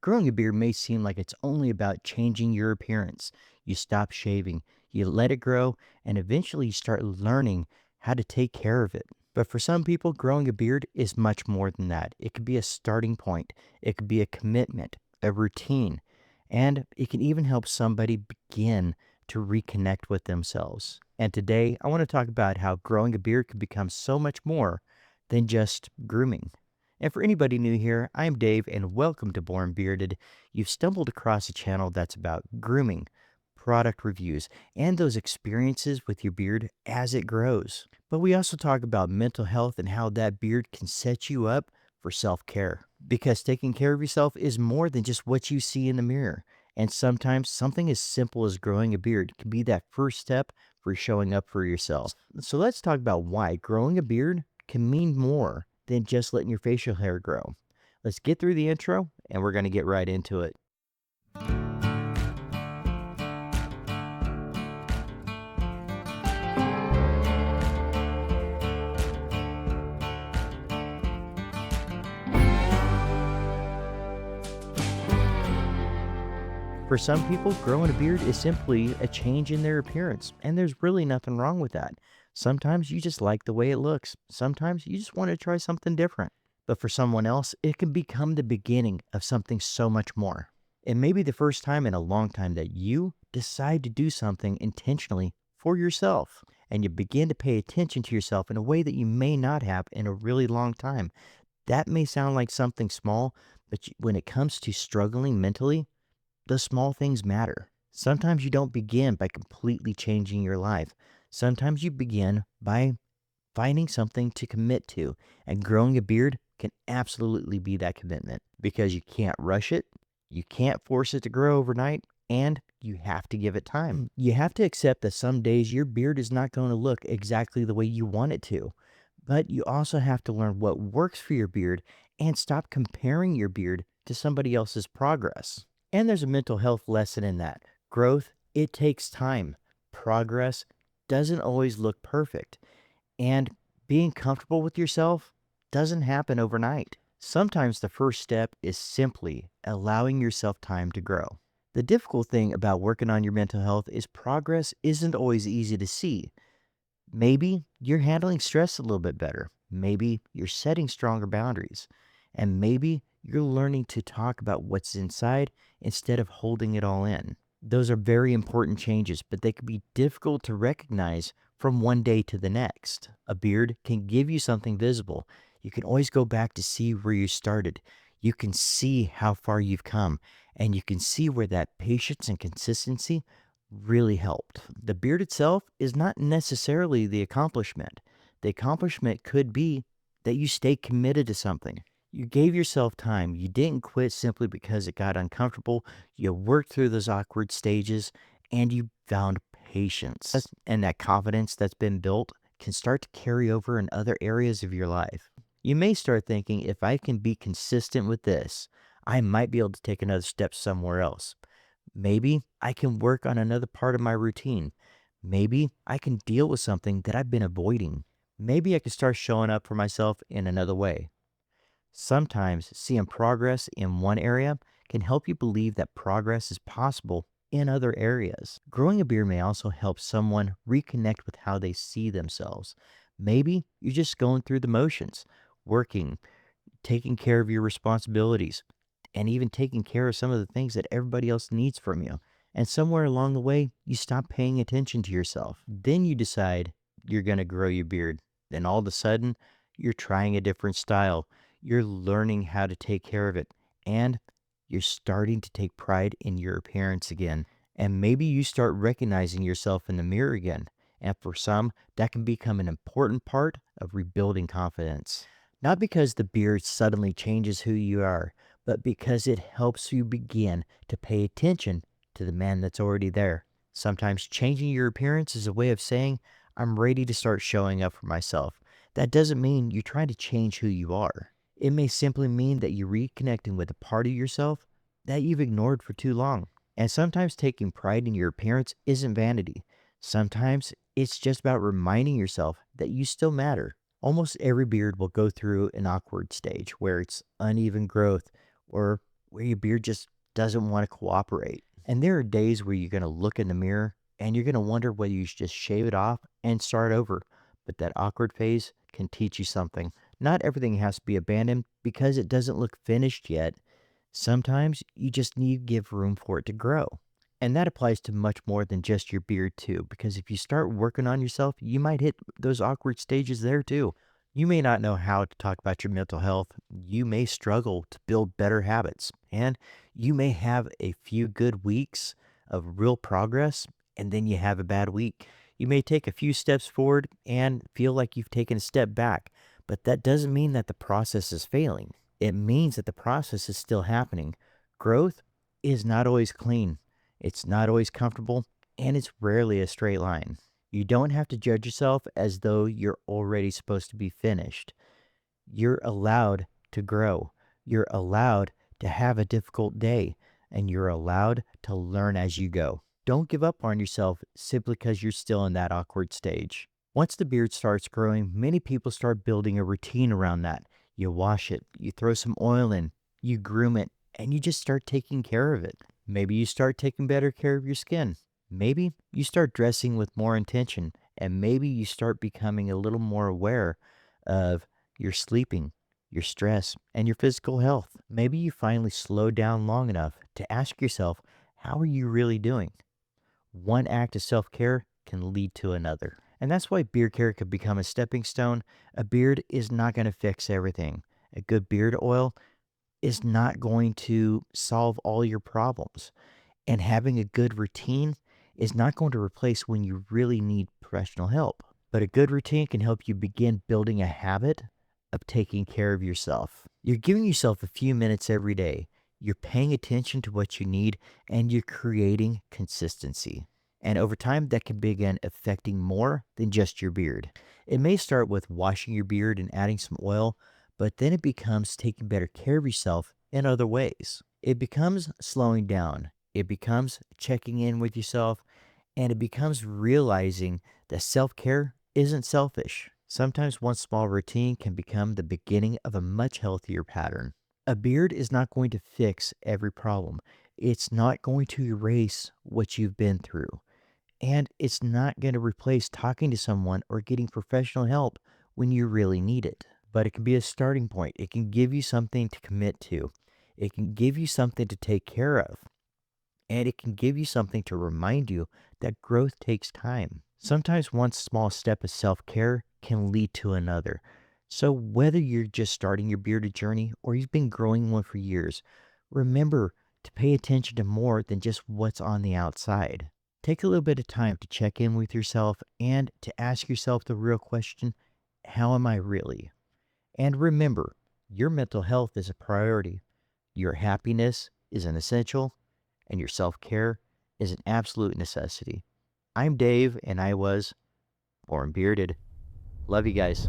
Growing a beard may seem like it's only about changing your appearance. You stop shaving, you let it grow, and eventually you start learning how to take care of it. But for some people, growing a beard is much more than that. It could be a starting point, it could be a commitment, a routine, and it can even help somebody begin to reconnect with themselves. And today, I want to talk about how growing a beard can become so much more than just grooming. And for anybody new here, I'm Dave and welcome to Born Bearded. You've stumbled across a channel that's about grooming, product reviews, and those experiences with your beard as it grows. But we also talk about mental health and how that beard can set you up for self care. Because taking care of yourself is more than just what you see in the mirror. And sometimes something as simple as growing a beard can be that first step for showing up for yourself. So let's talk about why growing a beard can mean more than just letting your facial hair grow. Let's get through the intro and we're going to get right into it. For some people, growing a beard is simply a change in their appearance, and there's really nothing wrong with that. Sometimes you just like the way it looks. Sometimes you just want to try something different. But for someone else, it can become the beginning of something so much more. It may be the first time in a long time that you decide to do something intentionally for yourself, and you begin to pay attention to yourself in a way that you may not have in a really long time. That may sound like something small, but when it comes to struggling mentally, the small things matter. Sometimes you don't begin by completely changing your life. Sometimes you begin by finding something to commit to, and growing a beard can absolutely be that commitment because you can't rush it, you can't force it to grow overnight, and you have to give it time. You have to accept that some days your beard is not going to look exactly the way you want it to, but you also have to learn what works for your beard and stop comparing your beard to somebody else's progress. And there's a mental health lesson in that. Growth, it takes time. Progress doesn't always look perfect. And being comfortable with yourself doesn't happen overnight. Sometimes the first step is simply allowing yourself time to grow. The difficult thing about working on your mental health is progress isn't always easy to see. Maybe you're handling stress a little bit better. Maybe you're setting stronger boundaries. And maybe you're learning to talk about what's inside instead of holding it all in. Those are very important changes, but they can be difficult to recognize from one day to the next. A beard can give you something visible. You can always go back to see where you started. You can see how far you've come, and you can see where that patience and consistency really helped. The beard itself is not necessarily the accomplishment. The accomplishment could be that you stay committed to something. You gave yourself time. You didn't quit simply because it got uncomfortable. You worked through those awkward stages and you found patience. And that confidence that's been built can start to carry over in other areas of your life. You may start thinking, if I can be consistent with this, I might be able to take another step somewhere else. Maybe I can work on another part of my routine. Maybe I can deal with something that I've been avoiding. Maybe I can start showing up for myself in another way. Sometimes seeing progress in one area can help you believe that progress is possible in other areas. Growing a beard may also help someone reconnect with how they see themselves. Maybe you're just going through the motions, working, taking care of your responsibilities, and even taking care of some of the things that everybody else needs from you. And somewhere along the way, you stop paying attention to yourself. Then you decide you're going to grow your beard. Then all of a sudden, you're trying a different style. You're learning how to take care of it. And you're starting to take pride in your appearance again. And maybe you start recognizing yourself in the mirror again. And for some, that can become an important part of rebuilding confidence. Not because the beard suddenly changes who you are, but because it helps you begin to pay attention to the man that's already there. Sometimes changing your appearance is a way of saying, I'm ready to start showing up for myself. That doesn't mean you're trying to change who you are. It may simply mean that you're reconnecting with a part of yourself that you've ignored for too long. And sometimes taking pride in your appearance isn't vanity. Sometimes it's just about reminding yourself that you still matter. Almost every beard will go through an awkward stage where it's uneven growth or where your beard just doesn't want to cooperate. And there are days where you're going to look in the mirror and you're going to wonder whether you should just shave it off and start over. But that awkward phase can teach you something. Not everything has to be abandoned because it doesn't look finished yet. Sometimes you just need to give room for it to grow. And that applies to much more than just your beard, too, because if you start working on yourself, you might hit those awkward stages there, too. You may not know how to talk about your mental health. You may struggle to build better habits, and you may have a few good weeks of real progress, and then you have a bad week. You may take a few steps forward and feel like you've taken a step back, but that doesn't mean that the process is failing. It means that the process is still happening. Growth is not always clean, it's not always comfortable, and it's rarely a straight line. You don't have to judge yourself as though you're already supposed to be finished. You're allowed to grow. You're allowed to have a difficult day, and you're allowed to learn as you go. Don't give up on yourself simply because you're still in that awkward stage. Once the beard starts growing, many people start building a routine around that. You wash it, you throw some oil in, you groom it, and you just start taking care of it. Maybe you start taking better care of your skin. Maybe you start dressing with more intention, and maybe you start becoming a little more aware of your sleeping, your stress, and your physical health. Maybe you finally slow down long enough to ask yourself, how are you really doing? One act of self care can lead to another. And that's why beard care could become a stepping stone. A beard is not going to fix everything. A good beard oil is not going to solve all your problems. And having a good routine is not going to replace when you really need professional help. But a good routine can help you begin building a habit of taking care of yourself. You're giving yourself a few minutes every day. You're paying attention to what you need and you're creating consistency. And over time, that can begin affecting more than just your beard. It may start with washing your beard and adding some oil, but then it becomes taking better care of yourself in other ways. It becomes slowing down. It becomes checking in with yourself and it becomes realizing that self care isn't selfish. Sometimes one small routine can become the beginning of a much healthier pattern. A beard is not going to fix every problem, it's not going to erase what you've been through, and it's not going to replace talking to someone or getting professional help when you really need it. But it can be a starting point, it can give you something to commit to, it can give you something to take care of. And it can give you something to remind you that growth takes time. Sometimes one small step of self care can lead to another. So, whether you're just starting your bearded journey or you've been growing one for years, remember to pay attention to more than just what's on the outside. Take a little bit of time to check in with yourself and to ask yourself the real question, how am I really? And remember, your mental health is a priority. Your happiness is an essential, and your self care is an absolute necessity. I'm Dave, and I was born bearded. Love you guys.